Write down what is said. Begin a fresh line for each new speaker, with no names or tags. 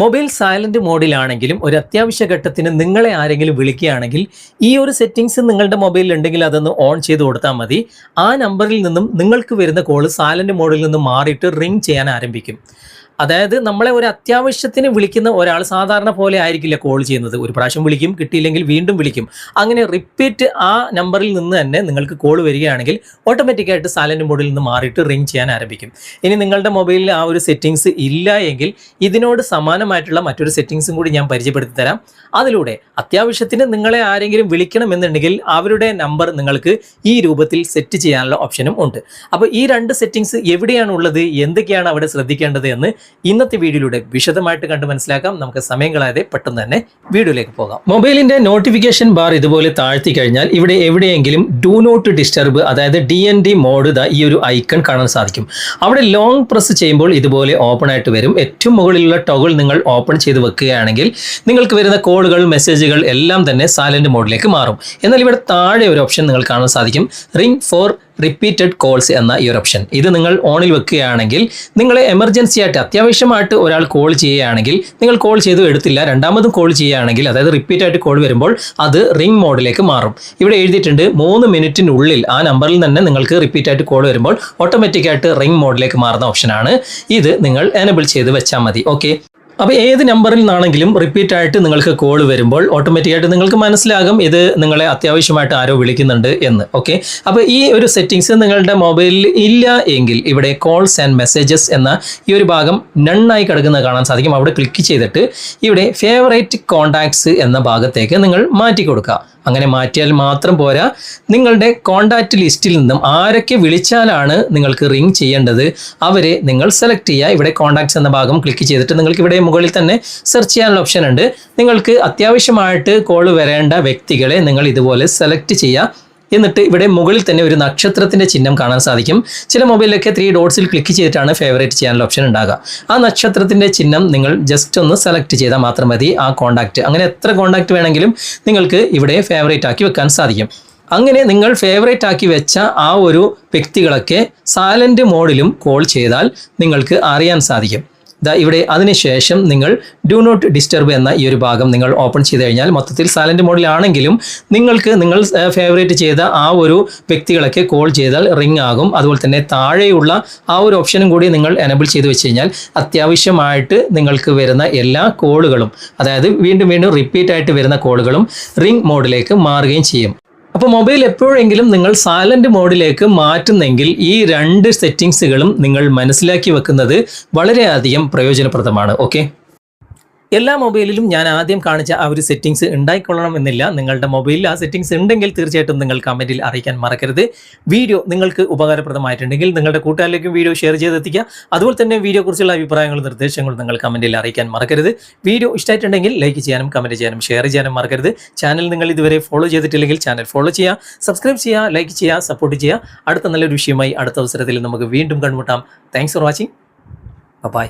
Mobile silent മോഡിലാണെങ്കിലും ഒരു അത്യാവശ്യ ഘട്ടത്തിന് നിങ്ങളെ ആരെങ്കിലും വിളിക്കുകയാണെങ്കിൽ ഈ ഒരു സെറ്റിംഗ്സ് നിങ്ങളുടെ മൊബൈലിൽ ഉണ്ടെങ്കിൽ അതൊന്ന് ഓൺ ചെയ്ത് കൊടുത്താൽ മതി. ആ നമ്പറിൽ നിന്നും നിങ്ങൾക്ക് വരുന്ന കോൾ സൈലന്റ് മോഡിൽ നിന്ന് മാറിയിട്ട് റിംഗ് ചെയ്യാൻ ആരംഭിക്കും. അതായത് നമ്മളെ ഒരു അത്യാവശ്യത്തിന് വിളിക്കുന്ന ഒരാൾ സാധാരണ പോലെ ആയിരിക്കില്ല കോൾ ചെയ്യുന്നത്. ഒരു പ്രാവശ്യം വിളിക്കും, കിട്ടിയില്ലെങ്കിൽ വീണ്ടും വിളിക്കും. അങ്ങനെ റിപ്പീറ്റ് ആ നമ്പറിൽ നിന്ന് തന്നെ നിങ്ങൾക്ക് കോൾ വരികയാണെങ്കിൽ ഓട്ടോമാറ്റിക്കായിട്ട് സൈലന്റ് മോഡിൽ നിന്ന് മാറിയിട്ട് റിംഗ് ചെയ്യാൻ ആരംഭിക്കും. ഇനി നിങ്ങളുടെ മൊബൈലിൽ ആ ഒരു സെറ്റിങ്സ് ഇല്ല എങ്കിൽ ഇതിനോട് സമാനമായിട്ടുള്ള മറ്റൊരു സെറ്റിങ്സും കൂടി ഞാൻ പരിചയപ്പെടുത്തി തരാം. അതിലൂടെ അത്യാവശ്യത്തിന് നിങ്ങളെ ആരെങ്കിലും വിളിക്കണമെന്നുണ്ടെങ്കിൽ അവരുടെ നമ്പർ നിങ്ങൾക്ക് ഈ രൂപത്തിൽ സെറ്റ് ചെയ്യാനുള്ള ഓപ്ഷനും ഉണ്ട്. അപ്പോൾ ഈ രണ്ട് സെറ്റിങ്സ് എവിടെയാണുള്ളത്, എന്തൊക്കെയാണ് അവിടെ ശ്രദ്ധിക്കേണ്ടത് എന്ന് ഇന്നത്തെ വീഡിയോയിലൂടെ വിശദമായിട്ട് കണ്ട് മനസ്സിലാക്കാം. നമുക്ക് സമയം കളയാതെ പെട്ടെന്ന് തന്നെ വീഡിയോയിലേക്ക് പോകാം. മൊബൈലിന്റെ നോട്ടിഫിക്കേഷൻ ബാർ ഇതുപോലെ താഴ്ത്തി കഴിഞ്ഞാൽ ഇവിടെ എവിടെയെങ്കിലും ഡു നോട്ട് ഡിസ്റ്റർബ്, അതായത് DND മോഡ് ഈ ഒരു ഐക്കൺ കാണാൻ സാധിക്കും. അവിടെ ലോങ് പ്രസ് ചെയ്യുമ്പോൾ ഇതുപോലെ ഓപ്പൺ ആയിട്ട് വരും. ഏറ്റവും മുകളിലുള്ള ടോഗിൾ നിങ്ങൾ ഓപ്പൺ ചെയ്ത് വെക്കുകയാണെങ്കിൽ നിങ്ങൾക്ക് വരുന്ന കോളുകൾ, മെസ്സേജുകൾ എല്ലാം തന്നെ സൈലന്റ് മോഡിലേക്ക് മാറും. എന്നാൽ ഇവിടെ താഴെ ഒരു ഓപ്ഷൻ നിങ്ങൾ കാണാൻ സാധിക്കും, റിംഗ് ഫോർ റിപ്പീറ്റഡ് കോൾസ് എന്ന ഈ ഒരു ഓപ്ഷൻ. ഇത് നിങ്ങൾ ഓണിൽ വെക്കുകയാണെങ്കിൽ നിങ്ങളെ എമർജൻസി ആയിട്ട് അത്യാവശ്യമായിട്ട് ഒരാൾ കോൾ ചെയ്യുകയാണെങ്കിൽ, നിങ്ങൾ കോൾ ചെയ്തു എടുത്തില്ല, രണ്ടാമതും കോൾ ചെയ്യുകയാണെങ്കിൽ, അതായത് റിപ്പീറ്റ് ആയിട്ട് കോൾ വരുമ്പോൾ അത് റിംഗ് മോഡിലേക്ക് മാറും. ഇവിടെ എഴുതിയിട്ടുണ്ട് 3 മിനിറ്റിനുള്ളിൽ ആ നമ്പറിൽ തന്നെ നിങ്ങൾക്ക് റിപ്പീറ്റ് ആയിട്ട് കോൾ വരുമ്പോൾ ഓട്ടോമാറ്റിക്കായിട്ട് റിംഗ് മോഡിലേക്ക് മാറുന്ന ഓപ്ഷനാണ്. ഇത് നിങ്ങൾ എനേബിൾ ചെയ്ത് വെച്ചാൽ മതി. ഓക്കെ, അപ്പോൾ ഏത് നമ്പറിൽ നിന്നാണെങ്കിലും റിപ്പീറ്റ് ആയിട്ട് നിങ്ങൾക്ക് കോൾ വരുമ്പോൾ ഓട്ടോമാറ്റിക്കായിട്ട് നിങ്ങൾക്ക് മനസ്സിലാകും ഇത് നിങ്ങളെ അത്യാവശ്യമായിട്ട് ആരോ വിളിക്കുന്നുണ്ട് എന്ന്. ഓക്കെ, അപ്പോൾ ഈ ഒരു സെറ്റിങ്സ് നിങ്ങളുടെ മൊബൈലിൽ ഇല്ല എങ്കിൽ ഇവിടെ കോൾസ് ആൻഡ് മെസ്സേജസ് എന്ന ഈ ഒരു ഭാഗം നണ്ണായി കിടക്കുന്നത് കാണാൻ സാധിക്കും. അവിടെ ക്ലിക്ക് ചെയ്തിട്ട് ഇവിടെ ഫേവറേറ്റ് കോൺടാക്ട്സ് എന്ന ഭാഗത്തേക്ക് നിങ്ങൾ മാറ്റി കൊടുക്കുക. അങ്ങനെ മാറ്റിയാൽ മാത്രം പോരാ, നിങ്ങളുടെ കോൺടാക്റ്റ് ലിസ്റ്റിൽ നിന്നും ആരൊക്കെ വിളിച്ചാലാണ് നിങ്ങൾക്ക് റിംഗ് ചെയ്യേണ്ടത് അവരെ നിങ്ങൾ സെലക്ട് ചെയ്യുക. ഇവിടെ കോൺടാക്ട്സ് എന്ന ഭാഗം ക്ലിക്ക് ചെയ്തിട്ട് നിങ്ങൾക്ക് ഇവിടെ മുകളിൽ തന്നെ സെർച്ച് ചെയ്യാനുള്ള ഓപ്ഷൻ ഉണ്ട്. നിങ്ങൾക്ക് അത്യാവശ്യമായിട്ട് കോൾ വരേണ്ട വ്യക്തികളെ നിങ്ങൾ ഇതുപോലെ സെലക്ട് ചെയ്യുക. എന്നിട്ട് ഇവിടെ മുകളിൽ തന്നെ ഒരു നക്ഷത്രത്തിൻ്റെ ചിഹ്നം കാണാൻ സാധിക്കും. ചില മൊബൈലിലൊക്കെ 3 ഡോട്ട്സിൽ ക്ലിക്ക് ചെയ്തിട്ടാണ് ഫേവറേറ്റ് ചെയ്യാനുള്ള ഓപ്ഷൻ ഉണ്ടാകുക. ആ നക്ഷത്രത്തിൻ്റെ ചിഹ്നം നിങ്ങൾ ജസ്റ്റ് ഒന്ന് സെലക്ട് ചെയ്താൽ മാത്രം മതി ആ കോൺടാക്റ്റ്. അങ്ങനെ എത്ര കോൺടാക്റ്റ് വേണമെങ്കിലും നിങ്ങൾക്ക് ഇവിടെ ഫേവറേറ്റ് ആക്കി വെക്കാൻ സാധിക്കും. അങ്ങനെ നിങ്ങൾ ഫേവറേറ്റ് ആക്കി വെച്ച ആ ഒരു വ്യക്തികളൊക്കെ സൈലന്റ് മോഡിലും കോൾ ചെയ്താൽ നിങ്ങൾക്ക് അറിയാൻ സാധിക്കും. ഇവിടെ അതിനുശേഷം നിങ്ങൾ ഡു നോട്ട് ഡിസ്റ്റർബ് എന്ന ഈ ഒരു ഭാഗം നിങ്ങൾ ഓപ്പൺ ചെയ്ത് കഴിഞ്ഞാൽ മൊത്തത്തിൽ സൈലന്റ് മോഡിലാണെങ്കിലും നിങ്ങൾക്ക് നിങ്ങൾ ഫേവറേറ്റ് ചെയ്ത ആ ഒരു വ്യക്തികളൊക്കെ കോൾ ചെയ്താൽ റിംഗ് ആകും. അതുപോലെ തന്നെ താഴെയുള്ള ആ ഒരു ഓപ്ഷനും കൂടി നിങ്ങൾ എനേബിൾ ചെയ്ത് വെച്ച് കഴിഞ്ഞാൽ അത്യാവശ്യമായിട്ട് നിങ്ങൾക്ക് വരുന്ന എല്ലാ കോളുകളും, അതായത് വീണ്ടും വീണ്ടും റിപ്പീറ്റ് ആയിട്ട് വരുന്ന കോളുകളും റിംഗ് മോഡിലേക്ക് മാറുകയും ചെയ്യും. അപ്പോൾ മൊബൈൽ എപ്പോഴെങ്കിലും നിങ്ങൾ സൈലന്റ് മോഡിലേക്ക് മാറ്റുന്നെങ്കിൽ ഈ 2 സെറ്റിങ്സുകളും നിങ്ങൾ മനസ്സിലാക്കി വെക്കുന്നത് വളരെയധികം പ്രയോജനപ്രദമാണ്. ഓക്കെ, എല്ലാ മൊബൈലിലും ഞാൻ ആദ്യം കാണിച്ച ആ ഒരു സെറ്റിങ്സ് ഉണ്ടായിക്കൊള്ളണം എന്നില്ല. നിങ്ങളുടെ മൊബൈലിൽ ആ സെറ്റിങ്സ് ഉണ്ടെങ്കിൽ തീർച്ചയായിട്ടും നിങ്ങൾ കമൻറ്റിൽ അറിയിക്കാൻ മറക്കരുത്. വീഡിയോ നിങ്ങൾക്ക് ഉപകാരപ്രദമായിട്ടുണ്ടെങ്കിൽ നിങ്ങളുടെ കൂട്ടുകാരിലേക്കും വീഡിയോ ഷെയർ ചെയ്തെത്തിക്കുക. അതുപോലെ തന്നെ വീഡിയോയെക്കുറിച്ചുള്ള അഭിപ്രായങ്ങളും നിർദ്ദേശങ്ങളും നിങ്ങൾ കമൻറ്റിൽ അറിയിക്കാൻ മറക്കരുത്. വീഡിയോ ഇഷ്ടമായിട്ടുണ്ടെങ്കിൽ ലൈക്ക് ചെയ്യാനും കമൻറ്റ് ചെയ്യാനും ഷെയർ ചെയ്യാനും മറക്കരുത്. ചാനൽ നിങ്ങൾ ഇതുവരെ ഫോളോ ചെയ്തിട്ടില്ലെങ്കിൽ ചാനൽ ഫോളോ ചെയ്യുക, സബ്സ്ക്രൈബ് ചെയ്യുക, ലൈക്ക് ചെയ്യുക, സപ്പോർട്ട് ചെയ്യുക. അടുത്ത നല്ലൊരു വിഷയമായി അടുത്ത അവസരത്തിൽ നമുക്ക് വീണ്ടും കണ്ടുമുട്ടാം. Thanks for watching. ബൈ.